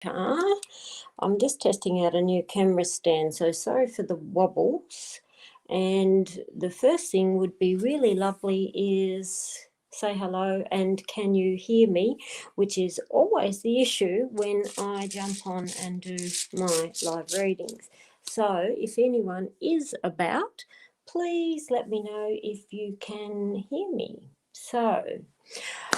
car. I'm just testing out a new camera stand, so sorry for the wobbles. And the first thing would be really lovely is say hello and can you hear me, which is always the issue when I jump on and do my live readings. So if anyone is about, please let me know if you can hear me. So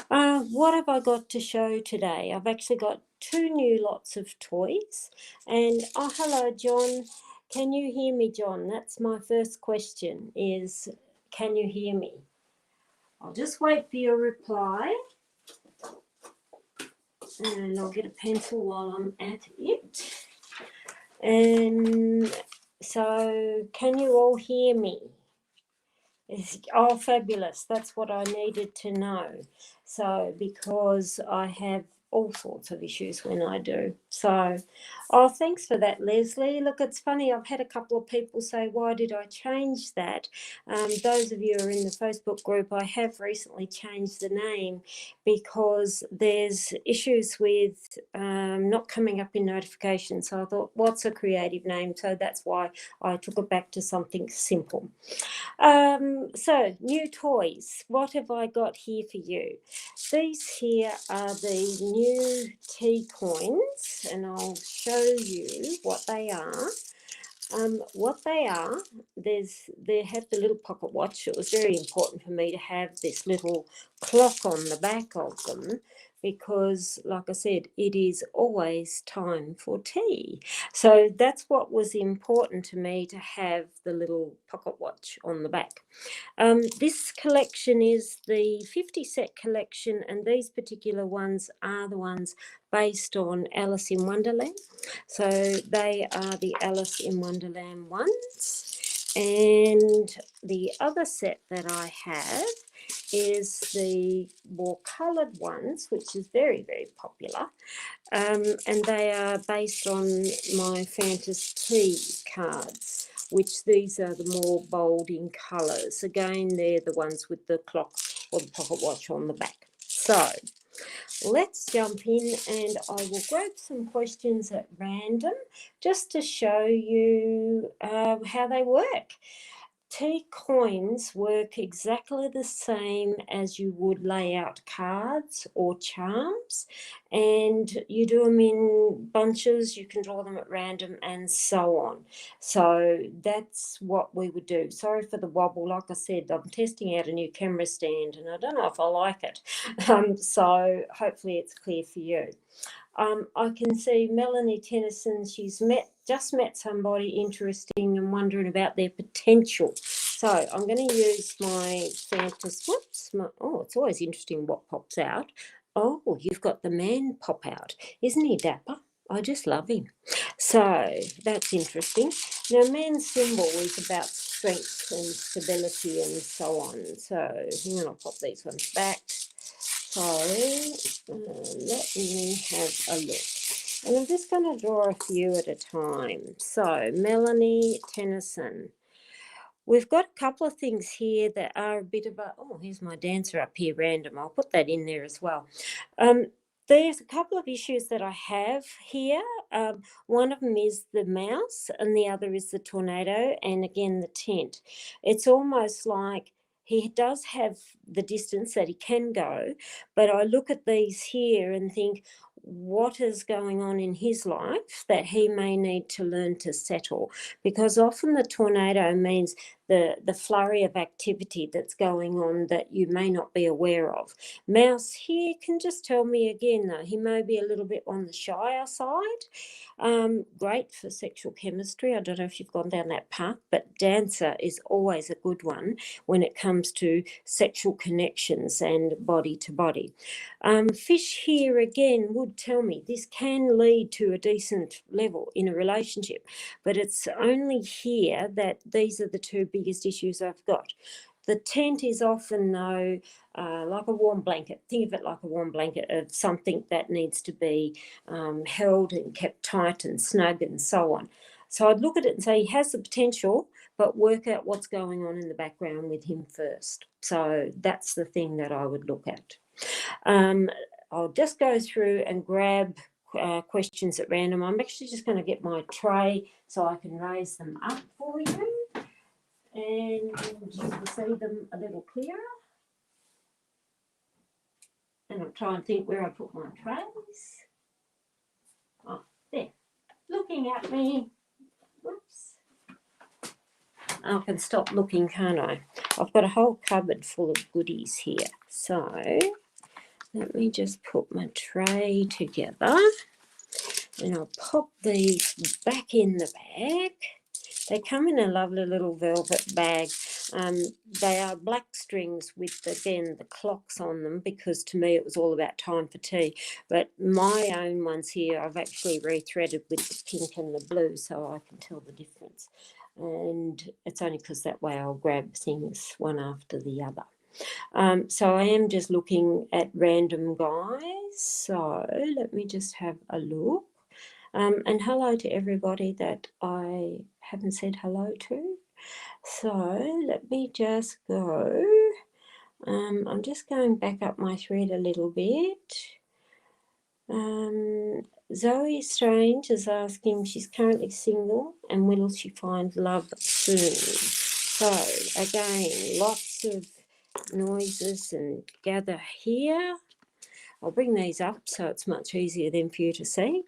what have I got to show today? I've actually got 2 new lots of toys. And, oh, hello, John. Can you hear me, John? That's my first question is, can you hear me? I'll just wait for your reply. And I'll get a pencil while I'm at it. And so, can you all hear me? Oh, fabulous. That's what I needed to know. So, because I have all sorts of issues when I do. So, oh, thanks for that, Leslie. Look, it's funny. I've had a couple of people say, why did I change that? Those of you who are in the Facebook group, I have recently changed the name because there's issues with not coming up in notifications. So I thought, what's a creative name? So that's why I took it back to something simple. So new toys. What have I got here for you? These here are the new tea coins, and I'll show you what they are. They have the little pocket watch. It was very important for me to have this little clock on the back of them because, like I said, it is always time for tea. So that's what was important to me, to have the little pocket watch on the back. This collection is the 50 set collection, and these particular ones are the ones based on Alice in Wonderland. So they are the Alice in Wonderland ones. And the other set that I have is the more coloured ones, which is very, very popular. And they are based on my Fantasy Tea cards, which these are the more bold in colours. Again, they're the ones with the clock or the pocket watch on the back. So let's jump in, and I will grab some questions at random just to show you how they work. Tea coins work exactly the same as you would lay out cards or charms, and you do them in bunches, you can draw them at random and so on. So that's what we would do. Sorry for the wobble. Like I said, I'm testing out a new camera stand and I don't know if I like it. So hopefully it's clear for you. I can see Melanie Tennyson, she's just met somebody interesting and wondering about their potential. So I'm going to use my fantasy, it's always interesting what pops out. Oh, you've got the man pop out. Isn't he dapper? I just love him. So that's interesting. Now, man's symbol is about strength and stability and so on. So hang on, I'll pop these ones back. So let me have a look. And I'm just going to draw a few at a time. So Melanie Tennyson. We've got a couple of things here that are a bit of a, oh, here's my dancer up here, random. I'll put that in there as well. There's a couple of issues that I have here. One of them is the mouse and the other is the tornado and again the tent. It's almost like he does have the distance that he can go, but I look at these here and think, what is going on in his life that he may need to learn to settle? Because often the tornado means the flurry of activity that's going on that you may not be aware of. Mouse here can just tell me again, though, he may be a little bit on the shyer side. Great for sexual chemistry. I don't know if you've gone down that path, but dancer is always a good one when it comes to sexual connections and body to body. Fish here again would tell me this can lead to a decent level in a relationship, but it's only here that these are the two biggest issues I've got. The tent is often, though, like a warm blanket. Think of it like a warm blanket of something that needs to be held and kept tight and snug and so on. So I'd look at it and say he has the potential, but work out what's going on in the background with him first. So that's the thing that I would look at. I'll just go through and grab questions at random. I'm actually just going to get my tray so I can raise them up for you, and you will see them a little clearer. And I'll try and think where I put my trays. Oh, there. Looking at me. Whoops. I can stop looking, can't I? I've got a whole cupboard full of goodies here. So let me just put my tray together. And I'll pop these back in the bag. They come in a lovely little velvet bag. They are black strings with, again, the clocks on them, because to me it was all about time for tea. But my own ones here, I've actually rethreaded with the pink and the blue so I can tell the difference. And it's only because that way I'll grab things one after the other. So I am just looking at random, guys. So let me just have a look. And hello to everybody that I haven't said hello to. So let me just go. I'm just going back up my thread a little bit. Zoe Strange is asking, she's currently single and will she find love soon? So again, lots of noises and gather here. I'll bring these up so it's much easier then for you to see.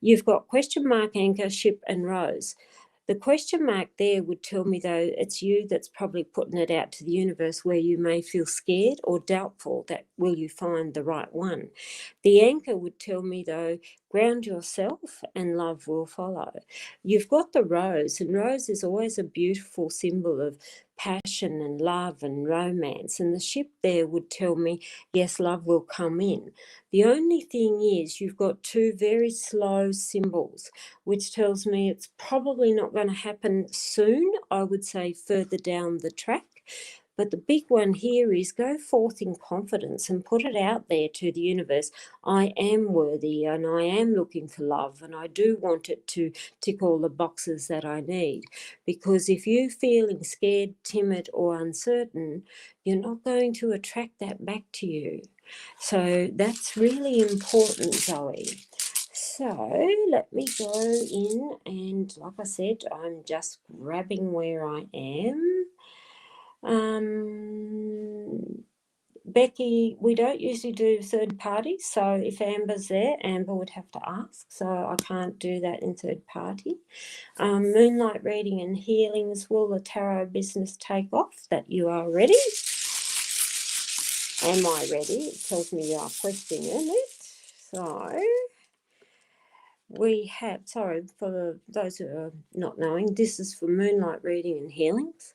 You've got question mark, anchor, ship and rose. The question mark there would tell me, though, it's you that's probably putting it out to the universe, where you may feel scared or doubtful that will you find the right one. The anchor would tell me, though, ground yourself and love will follow. You've got the rose, and rose is always a beautiful symbol of passion and love and romance. And the ship there would tell me, yes, love will come in. The only thing is you've got two very slow symbols, which tells me it's probably not going to happen soon. I would say further down the track. But the big one here is go forth in confidence and put it out there to the universe. I am worthy and I am looking for love, and I do want it to tick all the boxes that I need. Because if you're feeling scared, timid or uncertain, you're not going to attract that back to you. So that's really important, Zoe. So let me go in, and like I said, I'm just grabbing where I am. Becky, we don't usually do third party, so if Amber's there, Amber would have to ask, so I can't do that in third party. Moonlight reading and healings, will the tarot business take off? That you are ready. Am I ready? It tells me you are questioning it. So we have, sorry, for those who are not knowing, this is for moonlight reading and healings.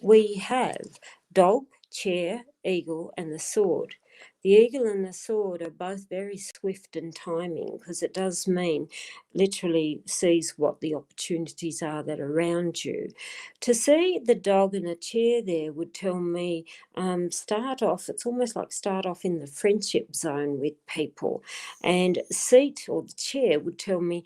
We have dog, chair, eagle and the sword. The eagle and the sword are both very swift in timing, because it does mean literally sees what the opportunities are that are around you. To see the dog and a chair there would tell me start off, it's almost like start off in the friendship zone with people. And seat or the chair would tell me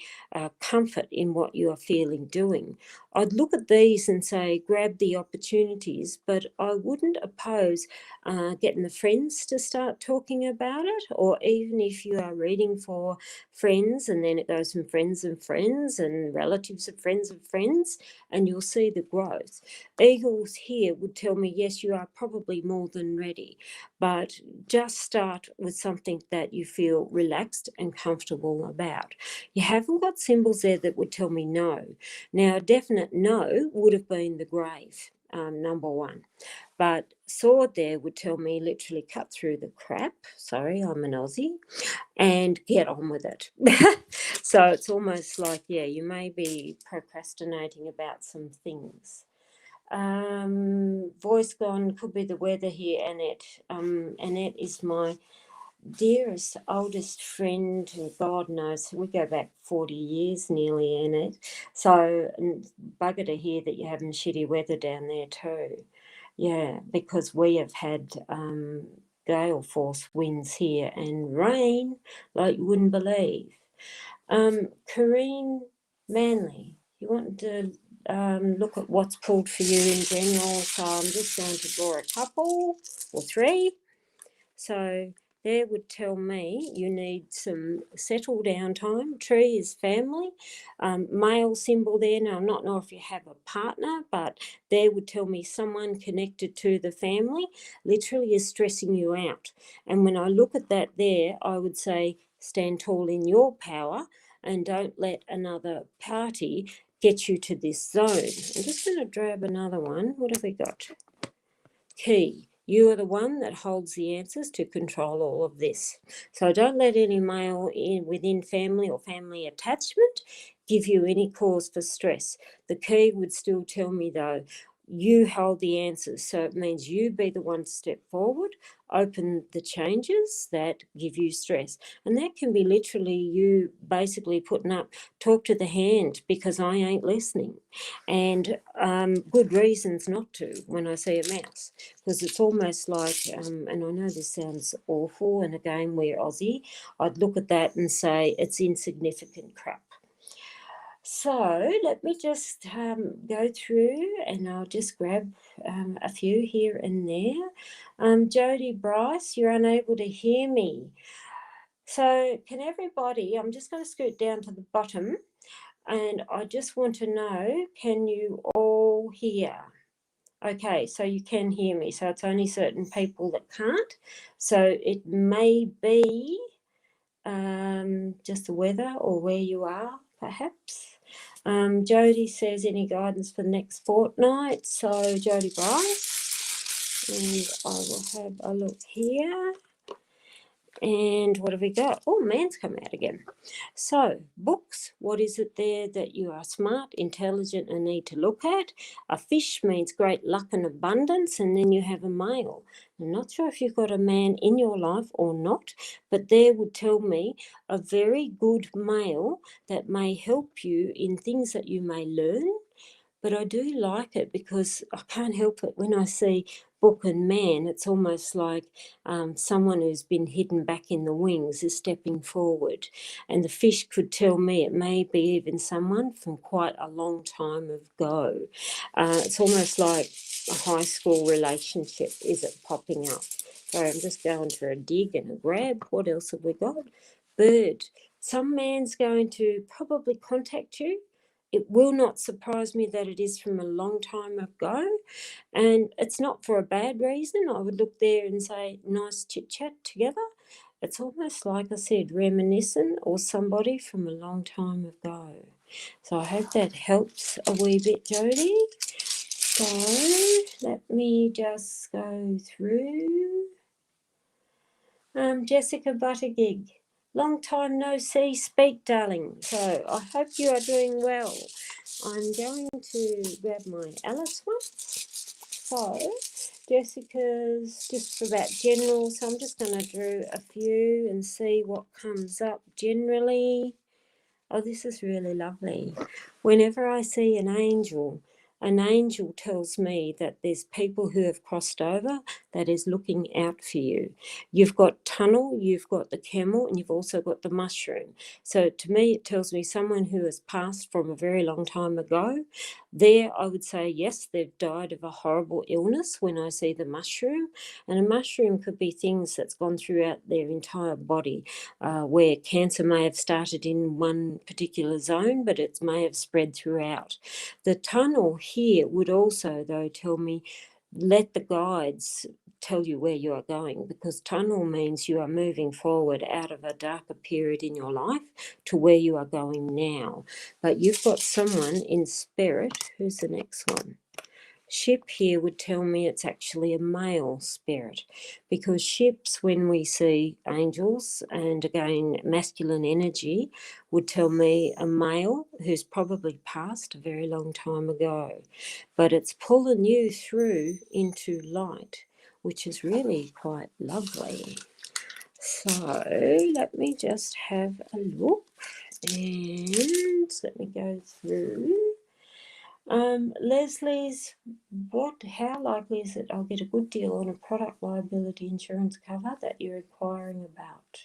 comfort in what you are feeling doing. I'd look at these and say grab the opportunities, but I wouldn't oppose getting the friends to start talking about it, or even if you are reading for friends and then it goes from friends and relatives of friends, and you'll see the growth. Eagles here would tell me, yes, you are probably more than ready, but just start with something that you feel relaxed and comfortable about. You haven't got symbols there that would tell me no. Now, a definite no would have been the grave, number one. But sword there would tell me literally cut through the crap. Sorry, I'm an Aussie. And get on with it. So it's almost like, yeah, you may be procrastinating about some things. Voice gone, could be the weather here, Annette. Annette is my dearest, oldest friend, and God knows, we go back 40 years nearly, Annette. So bugger to hear that you're having shitty weather down there too. Yeah, because we have had gale force winds here and rain like you wouldn't believe. Kareen Manley, you want to look at what's pulled for you in general. So I'm just going to draw a couple or three. So there would tell me you need some settle down time. Tree is family. Male symbol there. Now, I'm not know if you have a partner, but there would tell me someone connected to the family literally is stressing you out. And when I look at that there, I would say stand tall in your power and don't let another party get you to this zone. I'm just going to grab another one. What have we got? Key. You are the one that holds the answers to control all of this. So don't let any male within family or family attachment give you any cause for stress. The key would still tell me though, you hold the answers. So it means you be the one to step forward, open the changes that give you stress. And that can be literally you basically putting up, talk to the hand because I ain't listening. And good reasons not to when I see a mouse. Because it's almost like, and I know this sounds awful, and again, we're Aussie, I'd look at that and say it's insignificant crap. So let me just go through and I'll just grab a few here and there. Jody Bryce, you're unable to hear me. So can everybody, I'm just going to scoot down to the bottom and I just want to know, can you all hear? Okay, so you can hear me. So it's only certain people that can't. So it may be just the weather or where you are, perhaps. Jody says, any guidance for the next fortnight? So Jody Bryce, and I will have a look here. And what have we got? Oh, man's come out again. So, books, what is it there that you are smart, intelligent and need to look at? A fish means great luck and abundance, and then you have a male. I'm not sure if you've got a man in your life or not, but there would tell me a very good male that may help you in things that you may learn. But I do like it because I can't help it when I see book and man, it's almost like someone who's been hidden back in the wings is stepping forward. And the fish could tell me it may be even someone from quite a long time ago. It's almost like a high school relationship. Is it popping up? Sorry, I'm just going for a dig and a grab. What else have we got? Bird. Some man's going to probably contact you. It will not surprise me that it is from a long time ago, and it's not for a bad reason. I would look there and say, nice chit chat together. It's almost like I said, reminiscent or somebody from a long time ago. So I hope that helps a wee bit, Jody. So let me just go through. Jessica Buttergig. Long time no see, speak, darling. So I hope you are doing well. I'm going to grab my Alice ones. So Jessica's just about general, so I'm just going to do a few and see what comes up generally. Oh, this is really lovely. Whenever I see an angel tells me that there's people who have crossed over that is looking out for you. You've got tunnel, you've got the camel, and you've also got the mushroom. So to me, it tells me someone who has passed from a very long time ago. There, I would say, yes, they've died of a horrible illness when I see the mushroom. And a mushroom could be things that's gone throughout their entire body, where cancer may have started in one particular zone, but it may have spread throughout. The tunnel here would also, though, tell me, let the guides tell you where you are going, because tunnel means you are moving forward out of a darker period in your life to where you are going now. But you've got someone in spirit. Who's the next one? Ship here would tell me it's actually a male spirit, because ships, when we see angels and again masculine energy, would tell me a male who's probably passed a very long time ago, but it's pulling you through into light, which is really quite lovely. So let me just have a look and let me go through. Leslie's, how likely is it I'll get a good deal on a product liability insurance cover that you're inquiring about?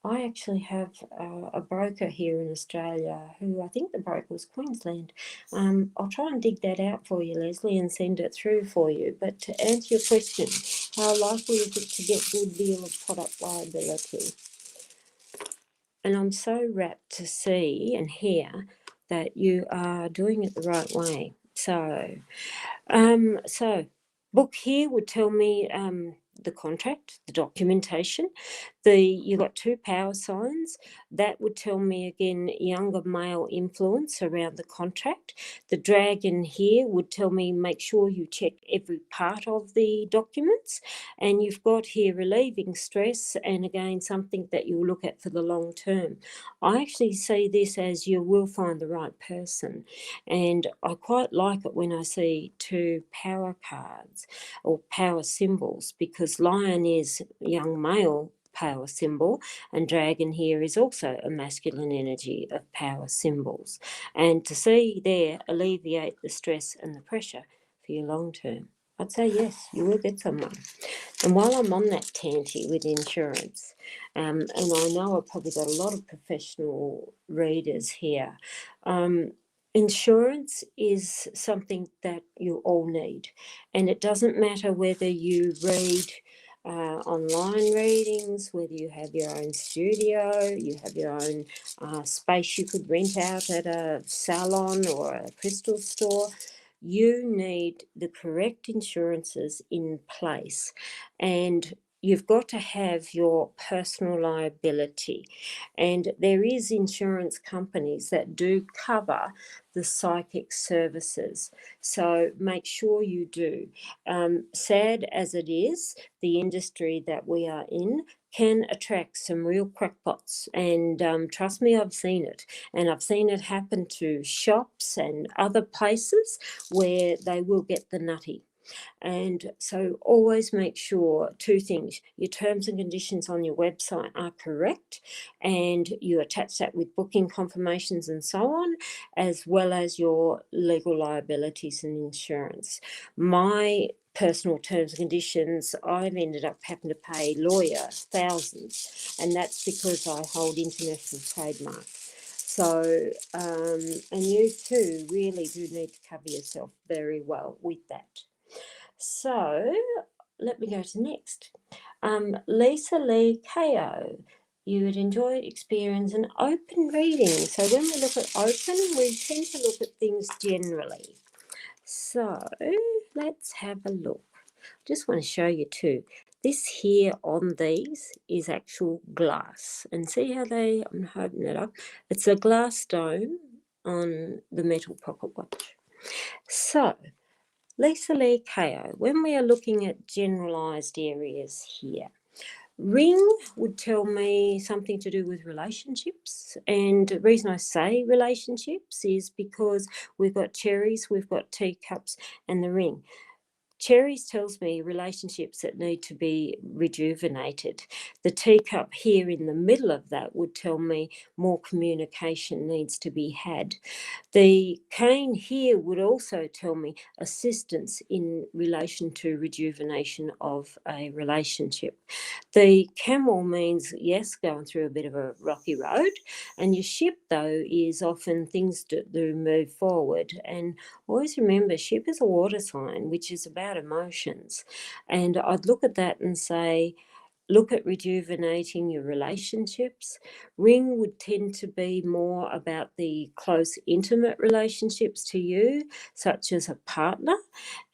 I actually have a broker here in Australia who I think the broker was Queensland. I'll try and dig that out for you, Leslie, and send it through for you. But to answer your question, how likely is it to get good deal of product liability? And I'm so rapt to see and hear that you are doing it the right way. So book here would tell me the contract, the documentation. You got 2 power signs. That would tell me again younger male influence around the contract. The dragon here would tell me make sure you check every part of the documents. And you've got here relieving stress, and again something that you'll look at for the long term. I actually see this as you will find the right person, and I quite like it when I see 2 power cards or power symbols, because lion is young male power symbol, and dragon here is also a masculine energy of power symbols. And to see there alleviate the stress and the pressure for your long term, I'd say yes, you will get someone. And while I'm on that Tanti with insurance, and I know I've probably got a lot of professional readers here, insurance is something that you all need, and it doesn't matter whether you read online readings, whether you have your own studio, you have your own space you could rent out at a salon or a crystal store. You need the correct insurances in place, and you've got to have your personal liability. And there is insurance companies that do cover the psychic services, so make sure you do. Sad as it is, the industry that we are in can attract some real crackpots, and trust me, I've seen it. And I've seen it happen to shops and other places where they will get the nutty. And so always make sure 2 things: your terms and conditions on your website are correct, and you attach that with booking confirmations and so on, as well as your legal liabilities and insurance. My personal terms and conditions, I've ended up having to pay lawyer thousands, and that's because I hold international trademark. So, and you too really do need to cover yourself very well with that. So let me go to next. Lisa Lee KO. You would enjoy, experience an open reading. So when we look at open, we tend to look at things generally. So let's have a look. Just want to show you too. This here on these is actual glass. And see how I'm holding it up. It's a glass dome on the metal pocket watch. So Lisa Lee KO, when we are looking at generalised areas here, ring would tell me something to do with relationships. And the reason I say relationships is because we've got cherries, we've got teacups, and the ring. Cherries tells me relationships that need to be rejuvenated. The teacup here in the middle of that would tell me more communication needs to be had. The cane here would also tell me assistance in relation to rejuvenation of a relationship. The camel means, yes, going through a bit of a rocky road, and your ship, though, is often things do move forward. And always remember, ship is a water sign, which is about emotions. And I'd look at that and say, look at rejuvenating your relationships. Ring would tend to be more about the close, intimate relationships to you, such as a partner.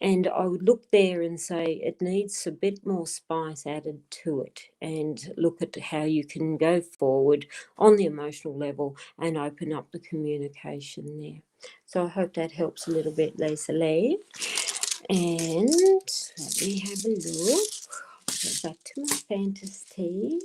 And I would look there and say it needs a bit more spice added to it, and look at how you can go forward on the emotional level and open up the communication there. So I hope that helps a little bit, Lisa Lee. And let me have a look. Go back to my fantasy.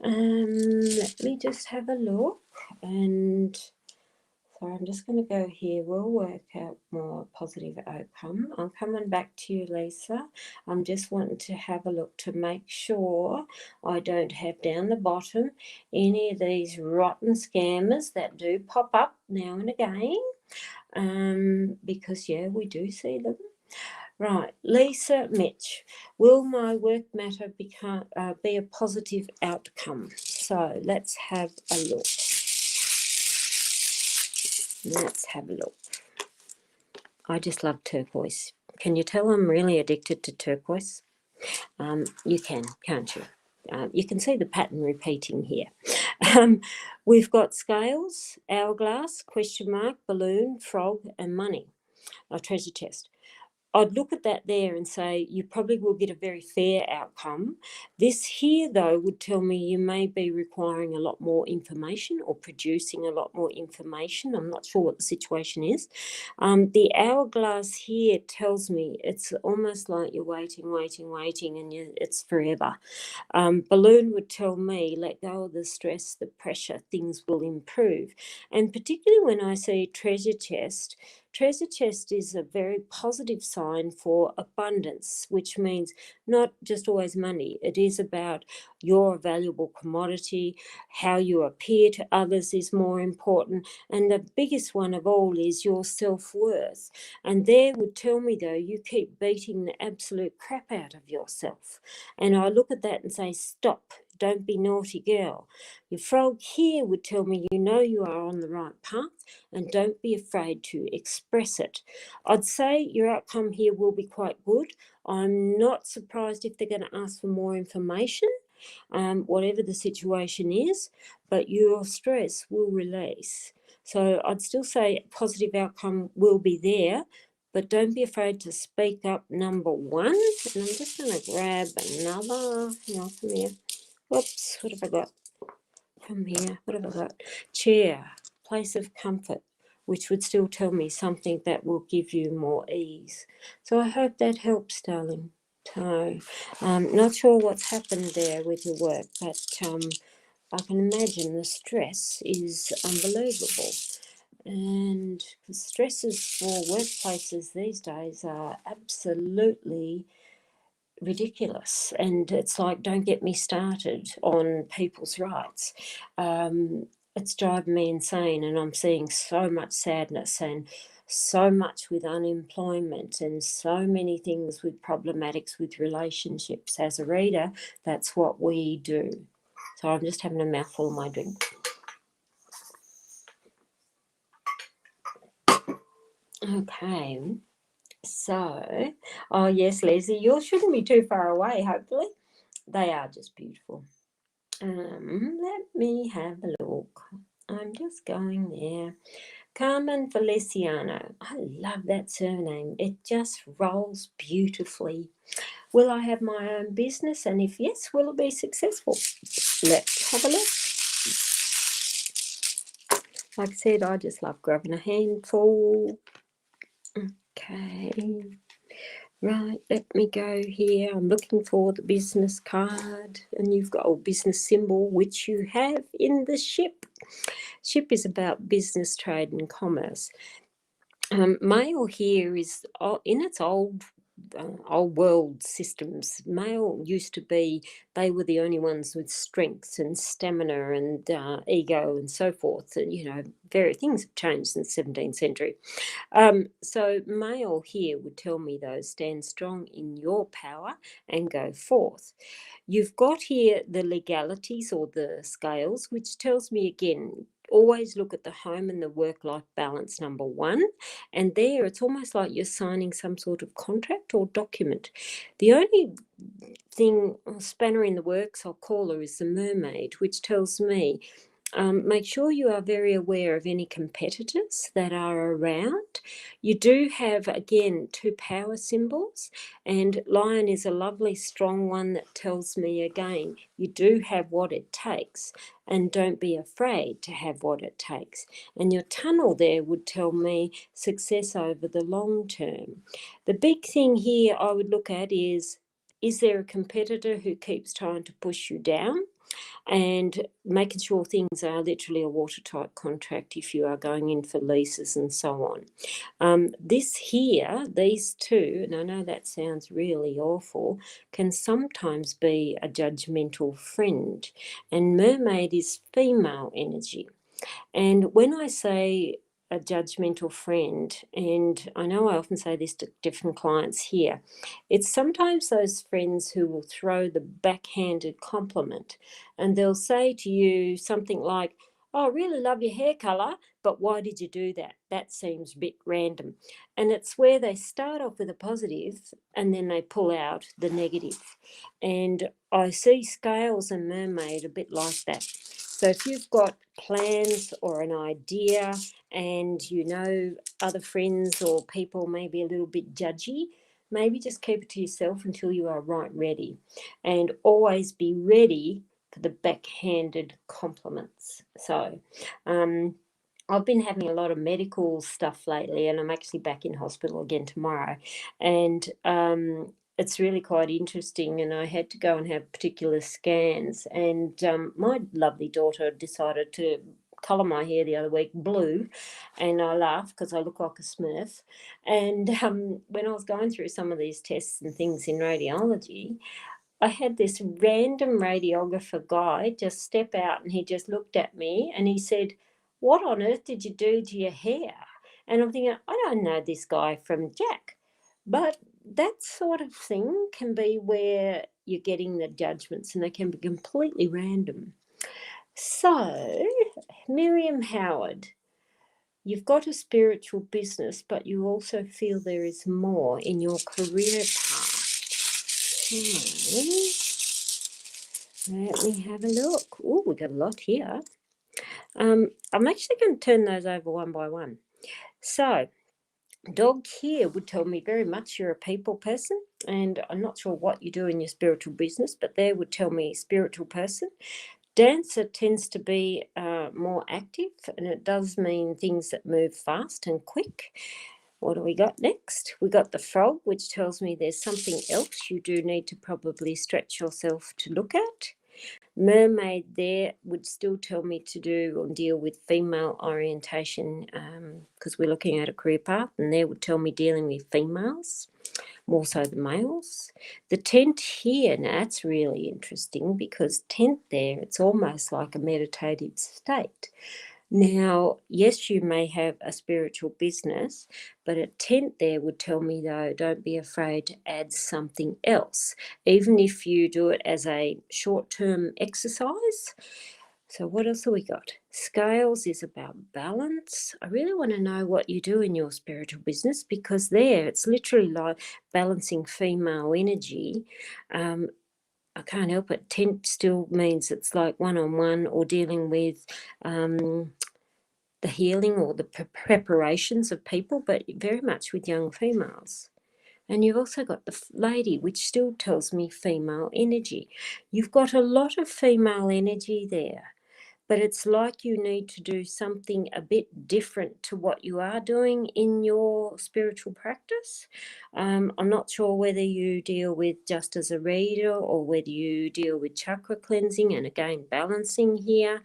Let me just have a look. And so I'm just going to go here. We'll work out more positive outcome. I'm coming back to you, Lisa. I'm just wanting to have a look to make sure I don't have down the bottom any of these rotten scammers that do pop up now and again. Because, yeah, we do see them. Right, Lisa Mitch, will my work matter be a positive outcome? So let's have a look. Let's have a look. I just love turquoise. Can you tell I'm really addicted to turquoise? You can, can't you? You can see the pattern repeating here. We've got scales, hourglass, question mark, balloon, frog, and money, a treasure chest. I'd look at that there and say you probably will get a very fair outcome. This here, though, would tell me you may be requiring a lot more information or producing a lot more information. I'm not sure what the situation is. The hourglass here tells me it's almost like you're waiting, and it's forever. Balloon would tell me, let go of the stress, the pressure, things will improve. And particularly when I see treasure chest is a very positive sign for abundance, which means not just always money. It is about your valuable commodity, how you appear to others is more important. And the biggest one of all is your self-worth. And there would tell me, though, you keep beating the absolute crap out of yourself. And I look at that and say, stop, don't be naughty girl. Your frog here would tell me you know you are on the right path and don't be afraid to express it. I'd say your outcome here will be quite good. I'm not surprised if they're going to ask for more information, whatever the situation is, but your stress will release. So I'd still say a positive outcome will be there, but don't be afraid to speak up, number one. And I'm just going to grab another, come here. Whoops, what have I got? From here, what have I got? Chair, place of comfort, which would still tell me something that will give you more ease. So I hope that helps, darling. So, not sure what's happened there with your work, but I can imagine the stress is unbelievable. And the stresses for workplaces these days are absolutely ridiculous, and it's like, don't get me started on people's rights. It's driving me insane, and I'm seeing so much sadness and so much with unemployment and so many things with problematics with relationships. As a reader, that's what we do. So I'm just having a mouthful of my drink. Okay. So, oh yes, Leslie, yours shouldn't be too far away, hopefully. They are just beautiful. Let me have a look. I'm just going there. Carmen Feliciano. I love that surname. It just rolls beautifully. Will I have my own business? And if yes, will it be successful? Let's have a look. Like I said, I just love grabbing a handful. Okay. Right, let me go here. I'm looking for the business card, and you've got a business symbol, which you have in the ship. Ship is about business, trade, and commerce. Male here is in its old world systems. Male used to be, they were the only ones with strength and stamina and ego and so forth. And, various things have changed since the 17th century. So male here would tell me, though, stand strong in your power and go forth. You've got here the legalities or the scales, which tells me again, always look at the home and the work-life balance, number one. And there it's almost like you're signing some sort of contract or document. The only thing, spanner in the works, I'll call her, is the mermaid, which tells me make sure you are very aware of any competitors that are around. You do have, again, two power symbols, and lion is a lovely strong one that tells me, again, you do have what it takes, and don't be afraid to have what it takes. And your tunnel there would tell me success over the long term. The big thing here I would look at is there a competitor who keeps trying to push you down? And making sure things are literally a watertight contract if you are going in for leases and so on. This here, these two, and I know that sounds really awful, can sometimes be a judgmental friend. And mermaid is female energy. And when I say a judgmental friend, and I know I often say this to different clients here, it's sometimes those friends who will throw the backhanded compliment, and they'll say to you something like, "Oh, I really love your hair colour, but why did you do that? That seems a bit random." And it's where they start off with a positive and then they pull out the negative. And I see scales and mermaid a bit like that. So if you've got plans or an idea and you know other friends or people may be a little bit judgy, maybe just keep it to yourself until you are right ready. And always be ready for the backhanded compliments. So, I've been having a lot of medical stuff lately, and I'm actually back in hospital again tomorrow. And it's really quite interesting. And I had to go and have particular scans. And my lovely daughter decided to colour my hair the other week blue, and I laugh because I look like a Smurf. And when I was going through some of these tests and things in radiology, I had this random radiographer guy just step out and he just looked at me and he said, "What on earth did you do to your hair?" And I'm thinking, I don't know this guy from Jack. But that sort of thing can be where you're getting the judgments and they can be completely random. So, Miriam Howard, you've got a spiritual business, but you also feel there is more in your career path. Let me have a look. Oh, we got a lot here. I'm actually going to turn those over one by one. So, dog here would tell me very much you're a people person, and I'm not sure what you do in your spiritual business, but they would tell me spiritual person. Dancer tends to be more active, and it does mean things that move fast and quick. What do we got next? We got the frog, which tells me there's something else you do need to probably stretch yourself to look at. Mermaid there would still tell me to do or deal with female orientation because we're looking at a career path, and there would tell me dealing with females more so than males. The tent here, now that's really interesting because tent there, it's almost like a meditative state. Now, yes, you may have a spiritual business, but a tent there would tell me, though, don't be afraid to add something else, even if you do it as a short-term exercise. So what else have we got? Scales is about balance. I really want to know what you do in your spiritual business because there it's literally like balancing female energy. I can't help it. Tent still means it's like one-on-one or dealing with the healing or the preparations of people, but very much with young females. And you've also got the lady, which still tells me female energy. You've got a lot of female energy there, but it's like you need to do something a bit different to what you are doing in your spiritual practice. I'm not sure whether you deal with just as a reader or whether you deal with chakra cleansing and again balancing here.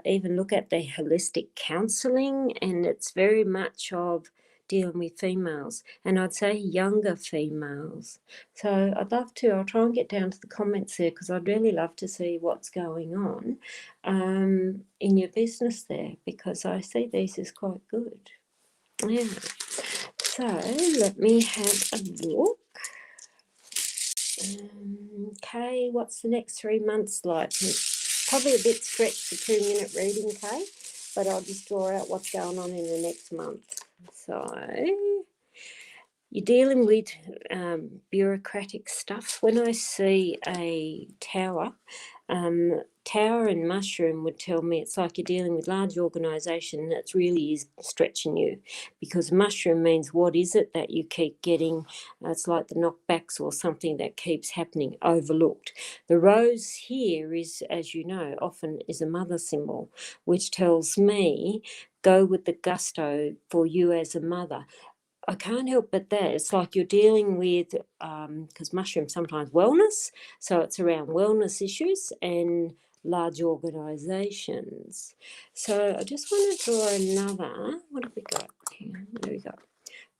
Even look at the holistic counselling, and it's very much of dealing with females, and I'd say younger females. So I'll try and get down to the comments there because I'd really love to see what's going on in your business there because I see these as quite good. Yeah. So let me have a look. Okay, what's the next 3 months like? It's probably a bit stretched for 2-minute reading, Kay, but I'll just draw out what's going on in the next month. So you're dealing with bureaucratic stuff. When I see a tower, tower and mushroom would tell me it's like you're dealing with large organisation that really is stretching you, because mushroom means what is it that you keep getting? It's like the knockbacks or something that keeps happening, overlooked. The rose here is, as you know, often is a mother symbol, which tells me go with the gusto for you as a mother. I can't help but that. It's like you're dealing with, because mushroom sometimes wellness, so it's around wellness issues and large organisations. So I just want to draw another. What have we got here? There we go.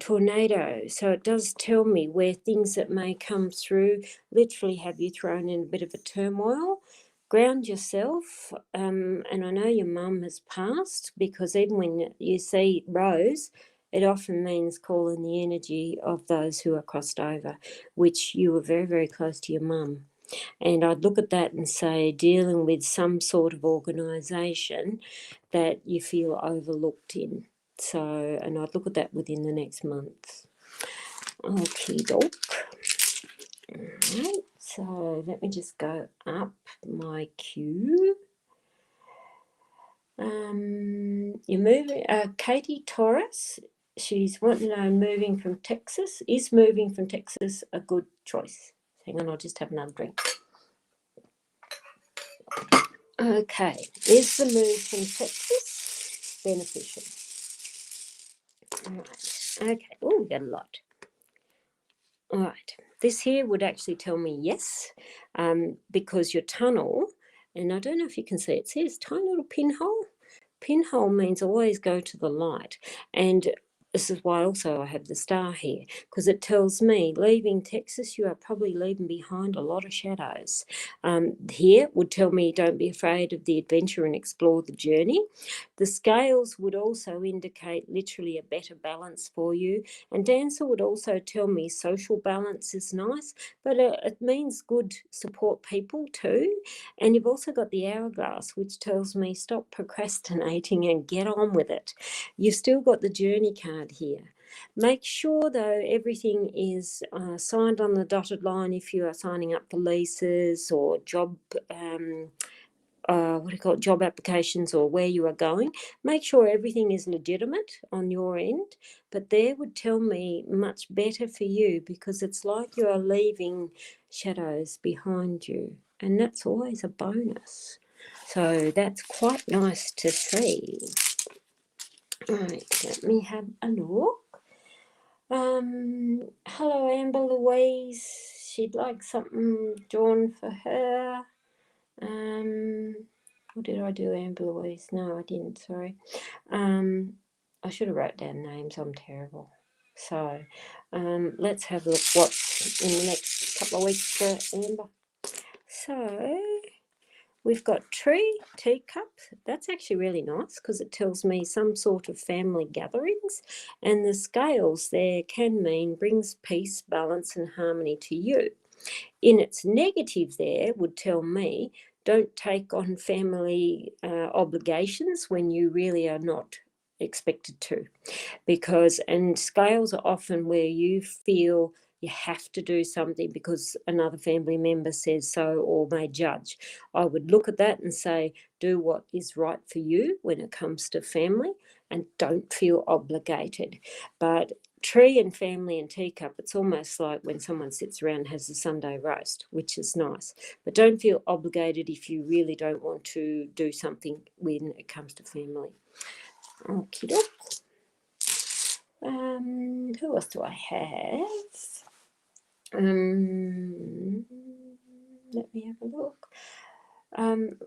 Tornado. So it does tell me where things that may come through literally have you thrown in a bit of a turmoil. ground yourself. And I know your mum has passed, because even when you see Rose, it often means calling the energy of those who are crossed over, which you were very, very close to your mum. And I'd look at that and say, dealing with some sort of organisation that you feel overlooked in. So, and I'd look at that within the next month. Okie doke. Alright, so let me just go up my queue. You're moving, Katie Torres, she's wanting to know, moving from Texas. Is moving from Texas a good choice? Hang on, I'll just have another drink. Okay, is the move from Texas beneficial? All right, okay, oh, we got a lot. All right, this here would actually tell me yes, because your tunnel, and I don't know if you can see, it says tiny little pinhole. Pinhole means always go to the light, and this is why also I have the star here, because it tells me leaving Texas, you are probably leaving behind a lot of shadows. Here would tell me don't be afraid of the adventure and explore the journey. The scales would also indicate literally a better balance for you. And Dancer would also tell me social balance is nice, but it means good support people too. And you've also got the hourglass, which tells me stop procrastinating and get on with it. You've still got the journey card here. Make sure, though, everything is signed on the dotted line if you are signing up for leases or job job applications, or where you are going. Make sure everything is legitimate on your end, but there would tell me much better for you, because it's like you are leaving shadows behind you, and that's always a bonus. So that's quite nice to see. All right, let me have a look. Hello, Amber Louise. She'd like something drawn for her. What did I do, Amber Louise? No, I didn't, sorry. I should have wrote down names, I'm terrible. So let's have a look what's in the next couple of weeks for Amber. So we've got tree, teacup. That's actually really nice, because it tells me some sort of family gatherings. And the scales there can mean brings peace, balance and harmony to you. In its negative there would tell me don't take on family obligations when you really are not expected to, because, and scales are often where you feel you have to do something because another family member says so or may judge. I would look at that and say, do what is right for you when it comes to family, and don't feel obligated. But tree and family and teacup, it's almost like when someone sits around and has a Sunday roast, which is nice. But don't feel obligated if you really don't want to do something when it comes to family. Okie doke. Who else do I have? Let me have a look.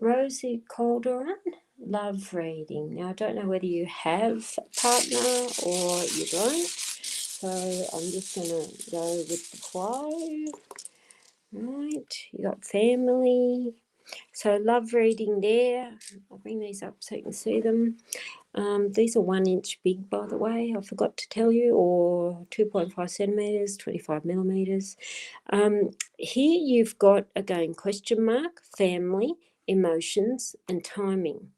Rosie Calderon, love reading. Now, I don't know whether you have a partner or you don't, so I'm just going to go with the flow. Right, you got family. So love reading there. I'll bring these up so you can see them. These are 1 inch big, by the way, I forgot to tell you, or 2.5 centimetres, 25 millimetres. Here you've got, again, question mark, family, emotions and timing.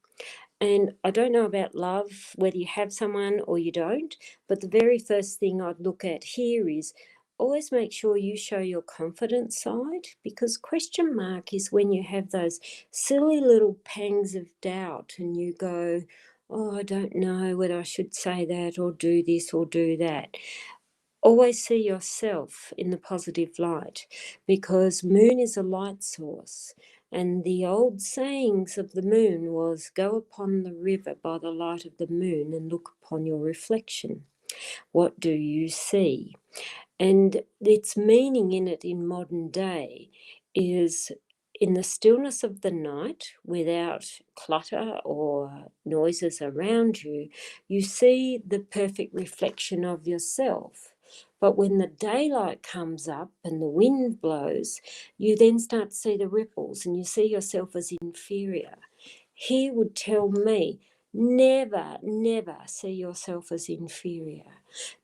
And I don't know about love, whether you have someone or you don't, but the very first thing I'd look at here is always make sure you show your confident side, because question mark is when you have those silly little pangs of doubt and you go, oh, I don't know whether I should say that or do this or do that. Always see yourself in the positive light, because moon is a light source. And the old sayings of the moon was, go upon the river by the light of the moon and look upon your reflection. What do you see? And its meaning in it in modern day is, in the stillness of the night, without clutter or noises around you, you see the perfect reflection of yourself. But when the daylight comes up and the wind blows, you then start to see the ripples and you see yourself as inferior. He would tell me, never, never see yourself as inferior.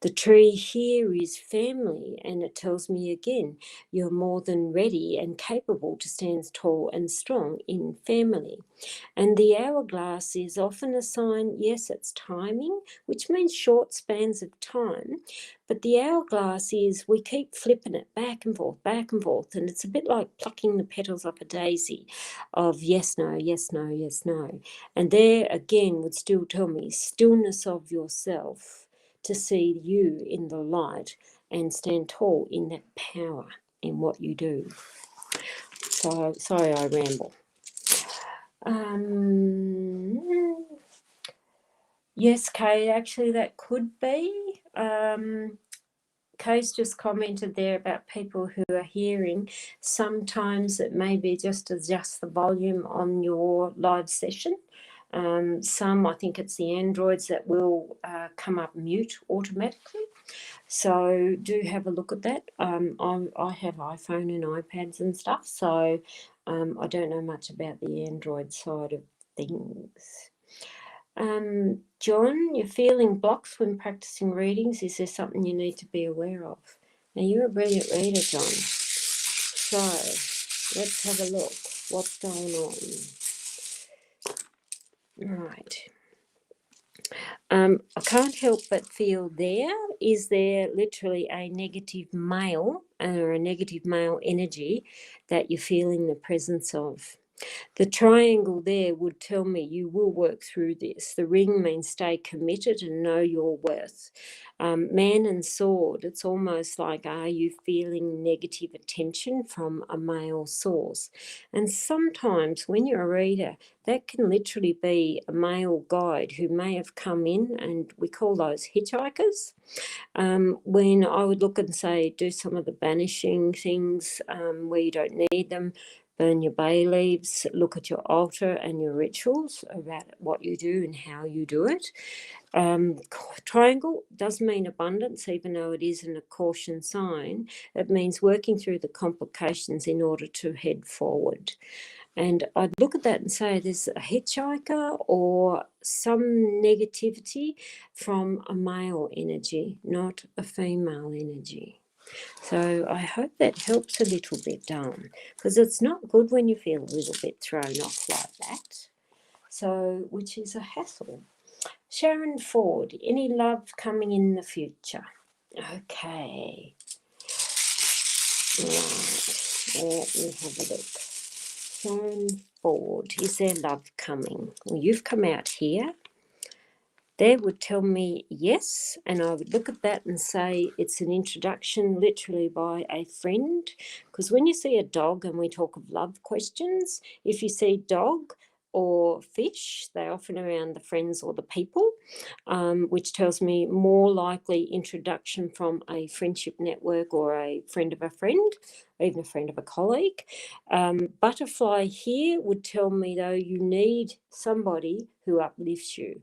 The tree here is family, and it tells me again, you're more than ready and capable to stand tall and strong in family. And the hourglass is often a sign, yes, it's timing, which means short spans of time. But the hourglass is we keep flipping it back and forth. And it's a bit like plucking the petals off a daisy of yes, no, yes, no, yes, no. And there again would still tell me stillness of yourself to see you in the light and stand tall in that power in what you do. So sorry I ramble. Yes, Kay, actually that could be. Kay's just commented there about people who are hearing. Sometimes it may be just adjust the volume on your live session. Some, I think it's the Androids that will come up mute automatically. So do have a look at that. I have iPhone and iPads and stuff, so I don't know much about the Android side of things. John, you're feeling blocks when practicing readings. Is there something you need to be aware of? Now, you're a brilliant reader, John. So let's have a look. What's going on? Right. I can't help but feel is there literally a negative male or a negative male energy that you're feeling the presence of. The triangle there would tell me you will work through this. The ring means stay committed and know your worth. Man and sword, it's almost like, are you feeling negative attention from a male source? And sometimes when you're a reader, that can literally be a male guide who may have come in, and we call those hitchhikers. When I would look and say, do some of the banishing things where you don't need them, burn your bay leaves, look at your altar and your rituals about what you do and how you do it. Triangle does mean abundance, even though it isn't a caution sign. It means working through the complications in order to head forward. And I'd look at that and say there's a hitchhiker or some negativity from a male energy, not a female energy. So I hope that helps a little bit, because it's not good when you feel a little bit thrown off like that. So, which is a hassle. Sharon Ford, any love coming in the future? Okay. Right. Let me have a look. Sharon Ford, is there love coming? Well, you've come out here. They would tell me yes, and I would look at that and say it's an introduction literally by a friend. Because when you see a dog, and we talk of love questions, if you see dog or fish, they're often around the friends or the people, which tells me more likely introduction from a friendship network or a friend of a friend, or even a friend of a colleague. Butterfly here would tell me, though, you need somebody who uplifts you.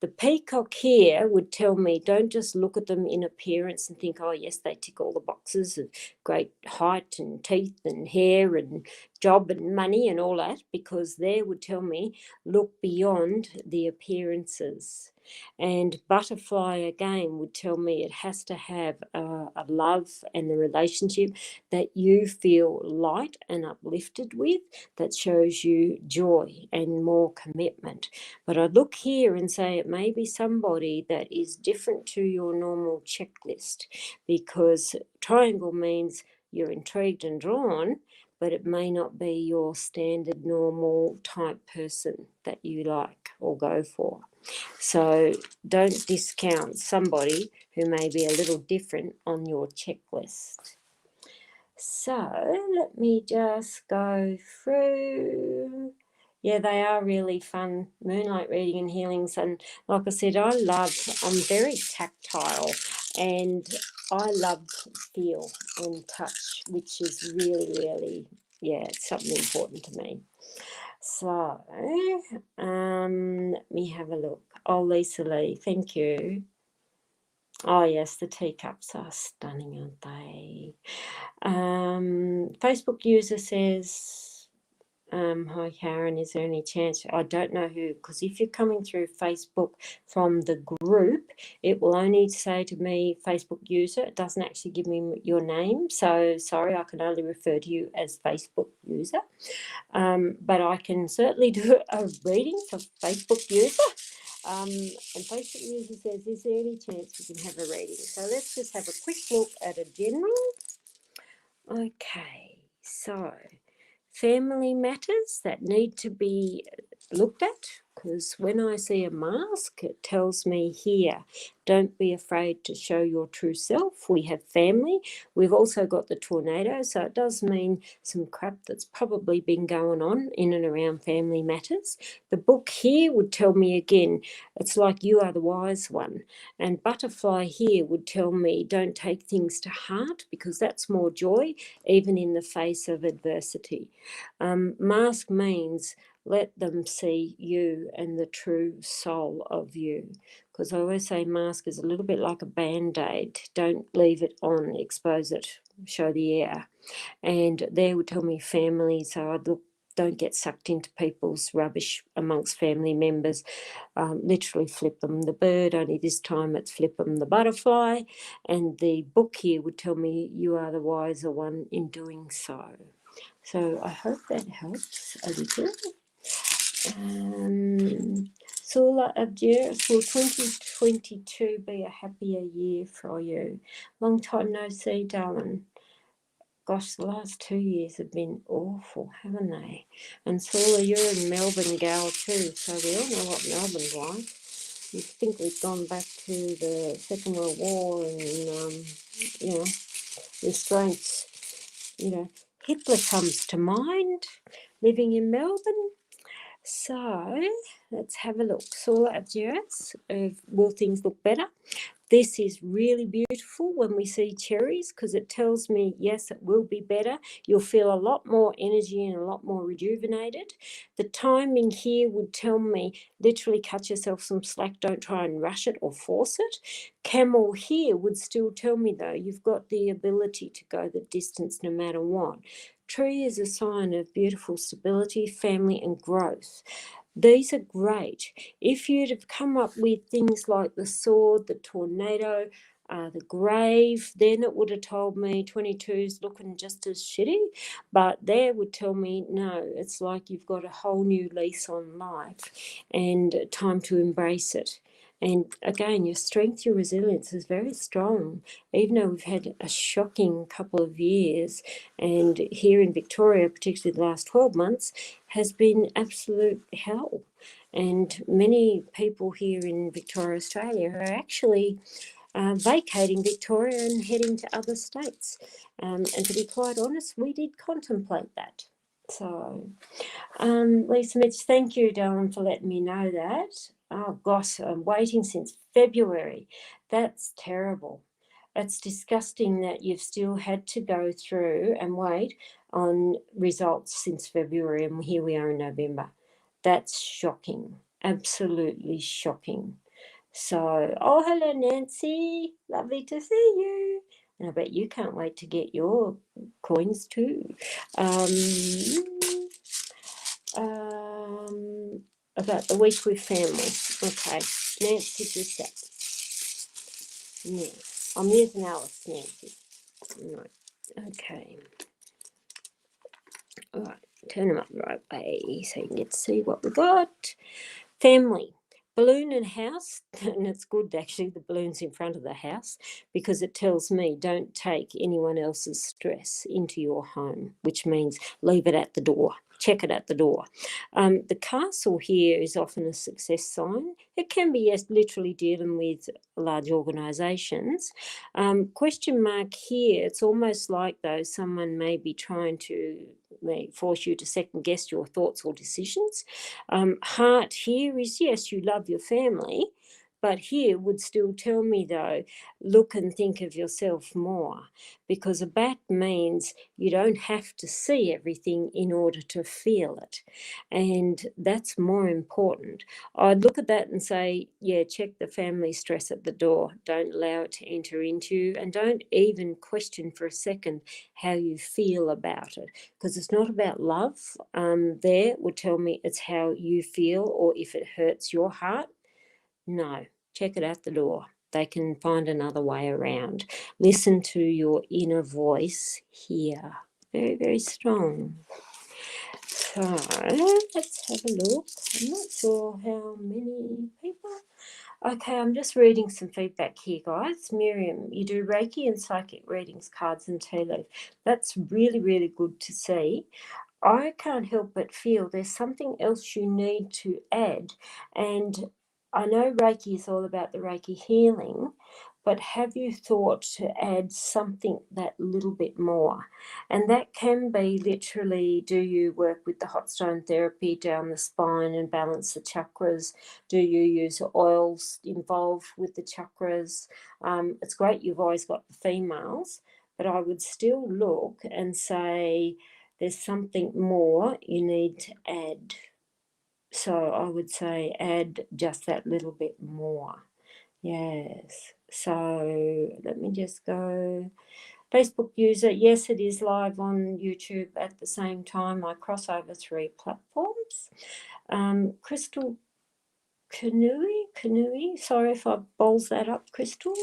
The peacock here would tell me, don't just look at them in appearance and think, oh, yes, they tick all the boxes of great height and teeth and hair and job and money and all that, because there would tell me, look beyond the appearances. And butterfly again would tell me it has to have a love and the relationship that you feel light and uplifted with, that shows you joy and more commitment. But I look here and say it may be somebody that is different to your normal checklist, because triangle means you're intrigued and drawn, but it may not be your standard normal type person that you like or go for. So don't discount somebody who may be a little different on your checklist. So let me just go through. Yeah, they are really fun, moonlight reading and healings. And like I said, I'm very tactile, and I love feel and touch, which is really, really, it's something important to me. So, let me have a look. Oh, Lisa Lee, thank you. Oh, yes, the teacups are stunning, aren't they? Facebook user says, hi, Karen, is there any chance? I don't know who, because if you're coming through Facebook from the group, it will only say to me Facebook user. It doesn't actually give me your name. So sorry, I can only refer to you as Facebook user. But I can certainly do a reading for Facebook user. And Facebook user says, is there any chance we can have a reading? So let's just have a quick look at a general. Okay, so family matters that need to be looked at, because when I see a mask, it tells me here, don't be afraid to show your true self. We have family. We've also got the tornado, so it does mean some crap that's probably been going on in and around family matters. The book here would tell me again, it's like you are the wise one. And butterfly here would tell me, don't take things to heart, because that's more joy, even in the face of adversity. Mask means let them see you and the true soul of you. Because I always say mask is a little bit like a band-aid. Don't leave it on, expose it, show the air. And they would tell me family, so I'd look, don't get sucked into people's rubbish amongst family members. Literally flip them the bird, only this time it's flip them the butterfly. And the book here would tell me you are the wiser one in doing so. So I hope that helps a little. Sula Abdiris, will 2022 be a happier year for you? Long time no see, darling. Gosh, the last 2 years have been awful, haven't they? And Sula, you're in Melbourne, gal, too, so we all know what Melbourne's like. You think we've gone back to the Second World War and, restraints. Hitler comes to mind, living in Melbourne. So let's have a look. Sula Abdiras, will things look better? This is really beautiful when we see cherries, because it tells me, yes, it will be better. You'll feel a lot more energy and a lot more rejuvenated. The timing here would tell me, literally cut yourself some slack. Don't try and rush it or force it. Camel here would still tell me, though, you've got the ability to go the distance no matter what. Tree is a sign of beautiful stability, family and growth. These are great. If you'd have come up with things like the sword, the tornado, the grave, then it would have told me 22's looking just as shitty. But there would tell me, no, it's like you've got a whole new lease on life and time to embrace it. And again, your strength, your resilience is very strong, even though we've had a shocking couple of years. And here in Victoria, particularly the last 12 months, has been absolute hell. And many people here in Victoria, Australia, are actually vacating Victoria and heading to other states. And to be quite honest, we did contemplate that. So, Lisa Mitch, thank you, darling, for letting me know that. Oh, gosh, I'm waiting since February. That's terrible. It's disgusting that you've still had to go through and wait on results since February, and here we are in November. That's shocking, absolutely shocking. So, oh, hello, Nancy. Lovely to see you. And I bet you can't wait to get your coins too. Um, about the week with family. Okay, Nancy just that. Yeah, I'm using Alice, Nancy. Right. Okay. All right. Turn them up the right way so you can get to see what we got. Family. Balloon and house, and it's good actually the balloon's in front of the house, because it tells me don't take anyone else's stress into your home, which means leave it at the door. Check it at the door. The castle here is often a success sign. It can be, yes, literally dealing with large organisations. Question mark here, it's almost like though someone may be trying to force you to second guess your thoughts or decisions. Heart here is, yes, you love your family. But here would still tell me, though, look and think of yourself more, because a bat means you don't have to see everything in order to feel it. And that's more important. I'd look at that and say, yeah, check the family stress at the door. Don't allow it to enter into you, and don't even question for a second how you feel about it, because it's not about love. There would tell me it's how you feel, or if it hurts your heart. No, check it at the door. They can find another way around. Listen to your inner voice here. Very, very strong. So let's have a look. I'm not sure how many people. Okay, I'm just reading some feedback here, guys. Miriam, you do Reiki and psychic readings, cards and tea leaf. That's really, really good to see. I can't help but feel there's something else you need to add. And I know Reiki is all about the Reiki healing, but have you thought to add something that little bit more? And that can be literally, do you work with the hot stone therapy down the spine and balance the chakras? Do you use oils involved with the chakras? It's great you've always got the females, but I would still look and say, there's something more you need to add. So I would say add just that little bit more. Yes. So let me just go. Facebook user, yes, it is live on YouTube at the same time. I cross over 3 platforms. Crystal Kanui, sorry if I bowls that up, Crystal.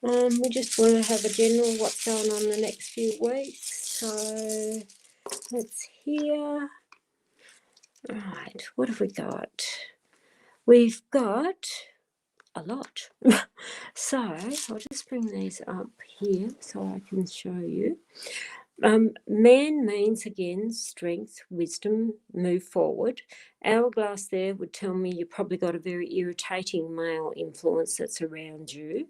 We just want to have a general what's going on the next few weeks. So let's hear. Right, what have we got? We've got a lot. So I'll just bring these up here so I can show you. Man means, again, strength, wisdom, move forward. Hourglass there would tell me you've probably got a very irritating male influence that's around you.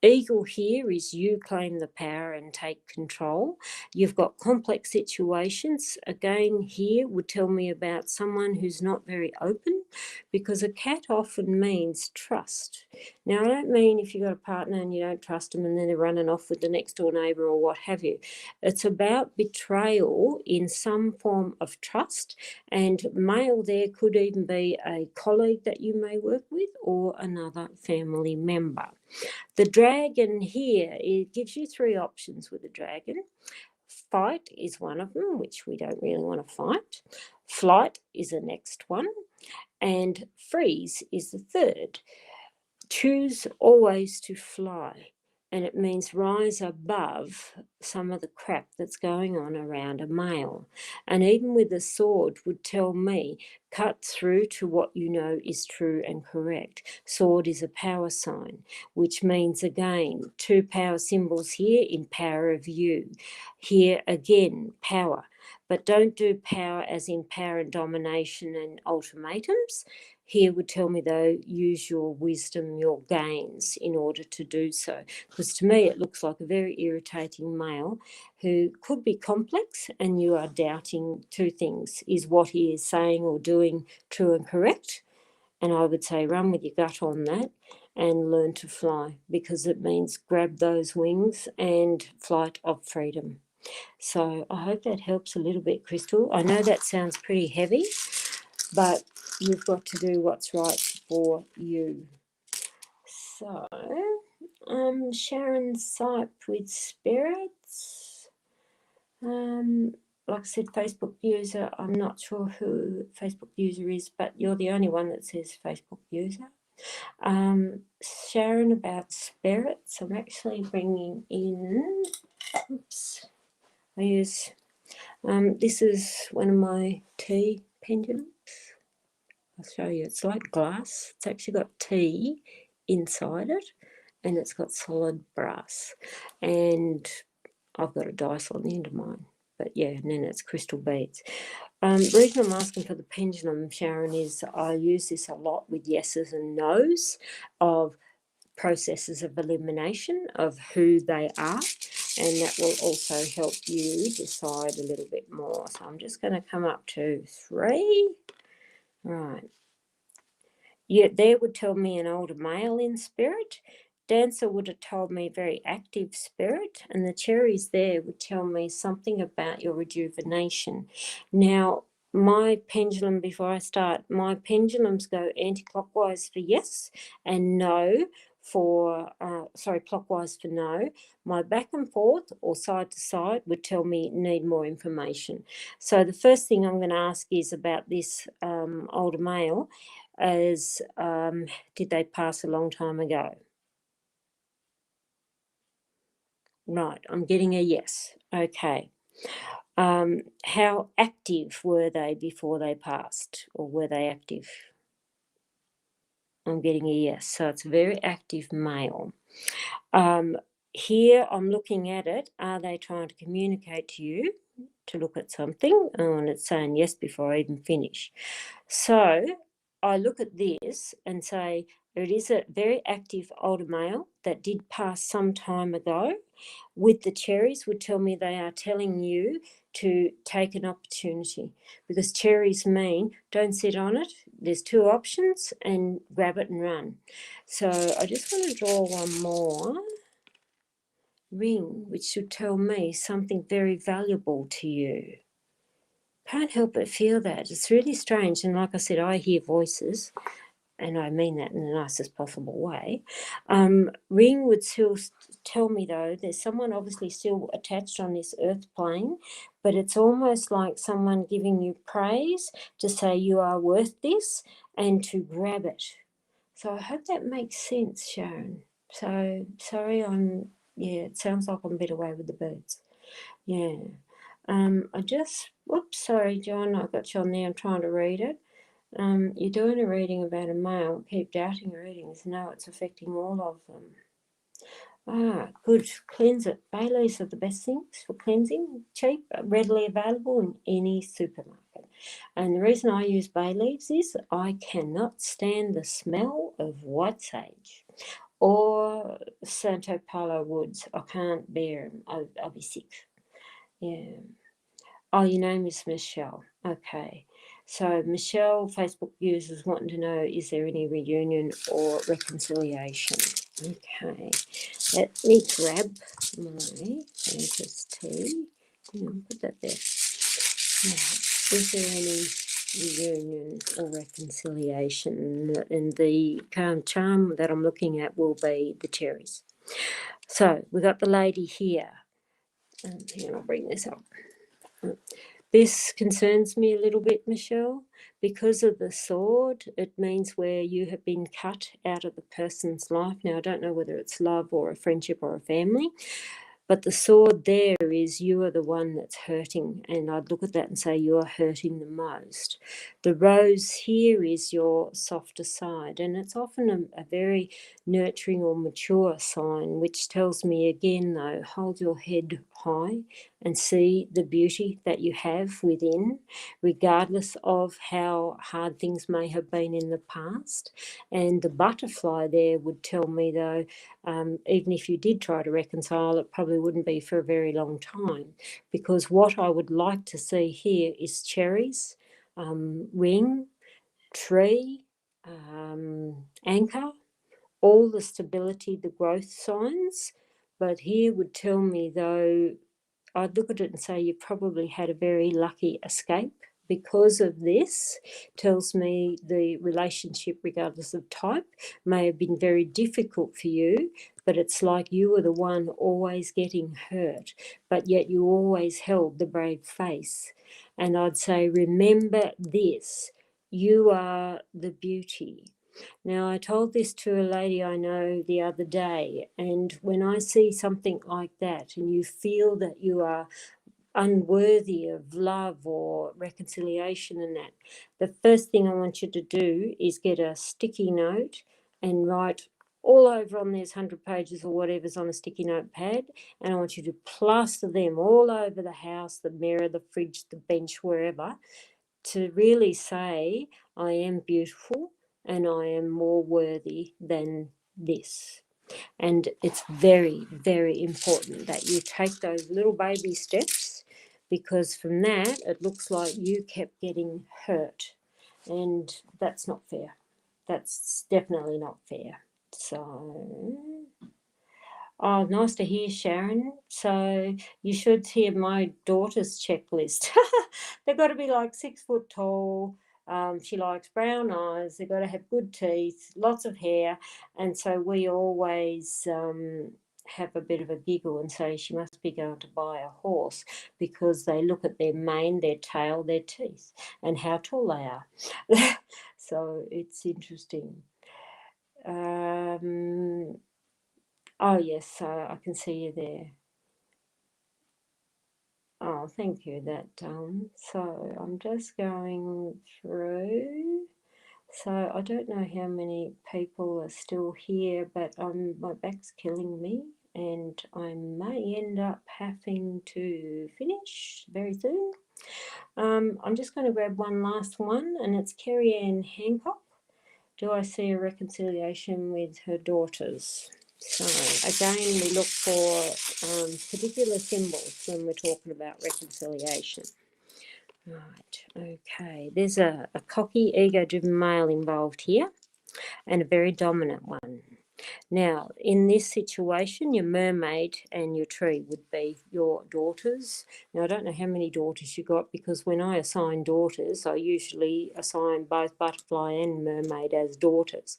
Eagle here is you claim the power and take control. You've got complex situations. Again, here would tell me about someone who's not very open, because a cat often means trust. Now, I don't mean if you've got a partner and you don't trust them and then they're running off with the next door neighbour or what have you. It's about betrayal in some form of trust, and male there could even be a colleague that you may work with or another family member. The dragon here, it gives you 3 options with the dragon. Fight is one of them, which we don't really want to fight. Flight is the next one. And freeze is the third. Choose always to fly. And it means rise above some of the crap that's going on around a male. And even with the sword would tell me, cut through to what you know is true and correct. Sword is a power sign, which means, again, 2 power symbols here in power of you. Here again, power. But don't do power as in power and domination and ultimatums. Here would tell me, though, use your wisdom, your gains in order to do so. Because to me, it looks like a very irritating male who could be complex, and you are doubting 2 things. Is what he is saying or doing true and correct? And I would say run with your gut on that and learn to fly, because it means grab those wings and flight of freedom. So I hope that helps a little bit, Crystal. I know that sounds pretty heavy, but you've got to do what's right for you. So, Sharon Sipe with spirits. Like I said, Facebook user, I'm not sure who Facebook user is, but you're the only one that says Facebook user. Sharon about spirits, I'm actually bringing in, oops, I use, this is one of my tea pendulums. I'll show you. It's like glass. It's actually got tea inside it, and it's got solid brass. And I've got a dice on the end of mine. But yeah, and then it's crystal beads. The reason I'm asking for the pendulum, Sharon, is I use this a lot with yeses and nos of processes of elimination of who they are. And that will also help you decide a little bit more. So I'm just going to come up to 3. Right. there would tell me an older male in spirit. Dancer would have told me very active spirit, and the cherries there would tell me something about your rejuvenation. Now, my pendulum, before I start, my pendulums go anti-clockwise for yes and no for, clockwise for no. My back and forth or side to side would tell me need more information. So the first thing I'm going to ask is about this older male is, did they pass a long time ago? Right, I'm getting a yes. Okay. How active were they before they passed, or were they active? I'm getting a yes. So it's a very active male. Here I'm looking at it. Are they trying to communicate to you to look at something? Oh, and it's saying yes before I even finish. So I look at this and say, it is a very active older male that did pass some time ago. With the cherries would tell me they are telling you to take an opportunity, because cherries mean don't sit on it. There's two options and grab it and run. So I just want to draw one more ring, which should tell me something very valuable to you. Can't help but feel that. It's really strange. And like I said, I hear voices, and I mean that in the nicest possible way. Ring would still tell me, though, there's someone obviously still attached on this earth plane, but it's almost like someone giving you praise to say you are worth this and to grab it. So I hope that makes sense, Sharon. So sorry, it sounds like I'm a bit away with the birds. Yeah. Sorry, John, I got you on there. I'm trying to read it. You're doing a reading about a male. Keep doubting your readings. No, it's affecting all of them. Good. Cleanse it. Bay leaves are the best things for cleansing. Cheap, readily available in any supermarket. And the reason I use bay leaves is I cannot stand the smell of white sage or Santo Paulo woods. I can't bear them. I'll be sick. Yeah. Oh, your name is Michelle. Okay. So Michelle, Facebook users wanting to know, is there any reunion or reconciliation? Okay. Let me grab my Fantasy tea. Put that there. Now, is there any reunion or reconciliation? And the charm that I'm looking at will be the cherries. So we've got the lady here. Here, I'll bring this up. This concerns me a little bit, Michelle. Because of the sword, it means where you have been cut out of the person's life. Now, I don't know whether it's love or a friendship or a family, but the sword there is you are the one that's hurting, and I'd look at that and say you are hurting the most. The rose here is your softer side, and it's often a very nurturing or mature sign, which tells me again, though, hold your head high and see the beauty that you have within, regardless of how hard things may have been in the past. And the butterfly there would tell me, though, even if you did try to reconcile, it probably wouldn't be for a very long time, because what I would like to see here is cherries, ring, tree, anchor, all the stability, the growth signs. But here would tell me, though, I'd look at it and say you probably had a very lucky escape. Because of this, tells me the relationship, regardless of type, may have been very difficult for you, but it's like you were the one always getting hurt, but yet you always held the brave face. And I'd say, remember this, you are the beauty. Now, I told this to a lady I know the other day, and when I see something like that and you feel that you are unworthy of love or reconciliation and that, the first thing I want you to do is get a sticky note and write all over on these 100 pages or whatever's on a sticky note pad, and I want you to plaster them all over the house, the mirror, the fridge, the bench, wherever, to really say, I am beautiful and I am more worthy than this. And it's very, very important that you take those little baby steps, because from that, it looks like you kept getting hurt. And that's not fair. that's definitely not fair. So, oh, nice to hear, Sharon. So you should hear my daughter's checklist. They've got to be like 6 foot tall. She likes brown eyes. They've got to have good teeth, lots of hair. And so we always have a bit of a giggle and say she must be going to buy a horse, because they look at their mane, their tail, their teeth, and how tall they are. So it's interesting. Oh, yes, I can see you there. Oh, thank you, that so I'm just going through. So I don't know how many people are still here, but my back's killing me, and I may end up having to finish very soon. I'm just going to grab one last one, and it's Kerry Ann Hancock. Do I see a reconciliation with her daughters? So again, we look for particular symbols when we're talking about reconciliation. Right, okay. There's a cocky, ego-driven male involved here, and a very dominant one. Now, in this situation, your mermaid and your tree would be your daughters. Now, I don't know how many daughters you got, because when I assign daughters, I usually assign both butterfly and mermaid as daughters.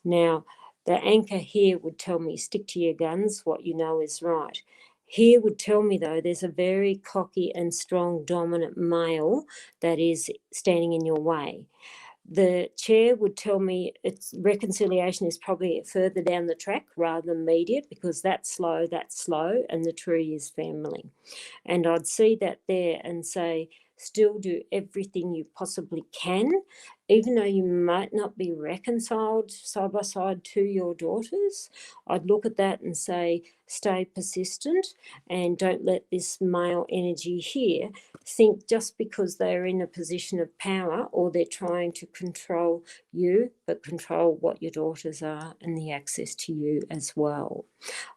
Now, the anchor here would tell me, stick to your guns, what you know is right. Here would tell me, though, there's a very cocky and strong dominant male that is standing in your way. The chair would tell me its reconciliation is probably further down the track rather than immediate, because that's slow, and the tree is family. And I'd see that there and say, still do everything you possibly can, even though you might not be reconciled side by side to your daughters. I'd look at that and say, stay persistent, and don't let this male energy here think just because they're in a position of power or they're trying to control you, but control what your daughters are and the access to you as well.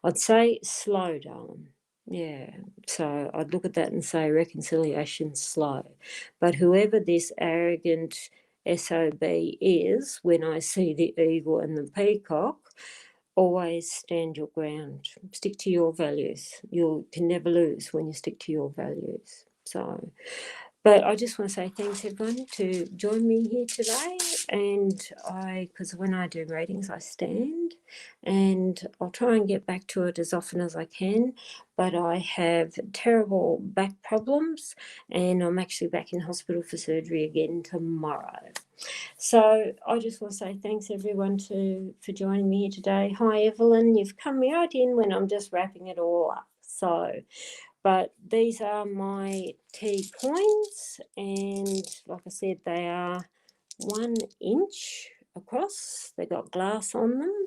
I'd say slow down. Yeah, so I'd look at that and say reconciliation's slow. But whoever this arrogant SOB is, when I see the eagle and the peacock, always stand your ground. Stick to your values. You can never lose when you stick to your values. So, but I just want to say thanks everyone to join me here today. And because when I do readings, I stand, and I'll try and get back to it as often as I can. But I have terrible back problems, and I'm actually back in hospital for surgery again tomorrow. So I just want to say thanks everyone for joining me here today. Hi Evelyn, you've come right in when I'm just wrapping it all up. So, but these are my tea coins, and like I said, they are 1 inch across. They got glass on them,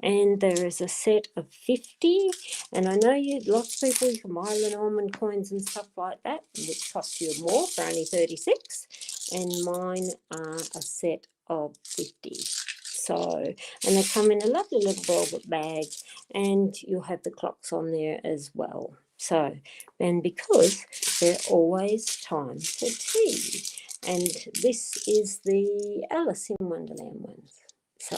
and there is a set of 50. And I know lots of people, you can buy Lenormand coins and stuff like that, which cost you more for only 36. And mine are a set of 50. So, and they come in a lovely little velvet bag, and you'll have the clocks on there as well. So, and because they're always time for tea. And this is the Alice in Wonderland ones. So,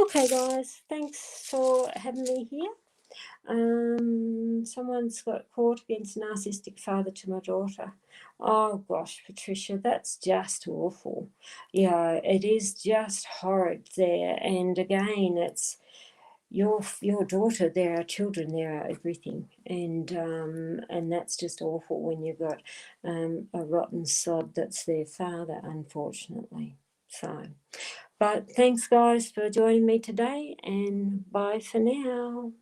okay, guys, thanks for having me here. Someone's got caught against narcissistic father to my daughter. Oh gosh, Patricia, that's just awful. Yeah, it is just horrid there. And again, it's your daughter. There are children. There are everything, and that's just awful when you've got a rotten sod that's their father, unfortunately. So, but thanks guys for joining me today, and bye for now.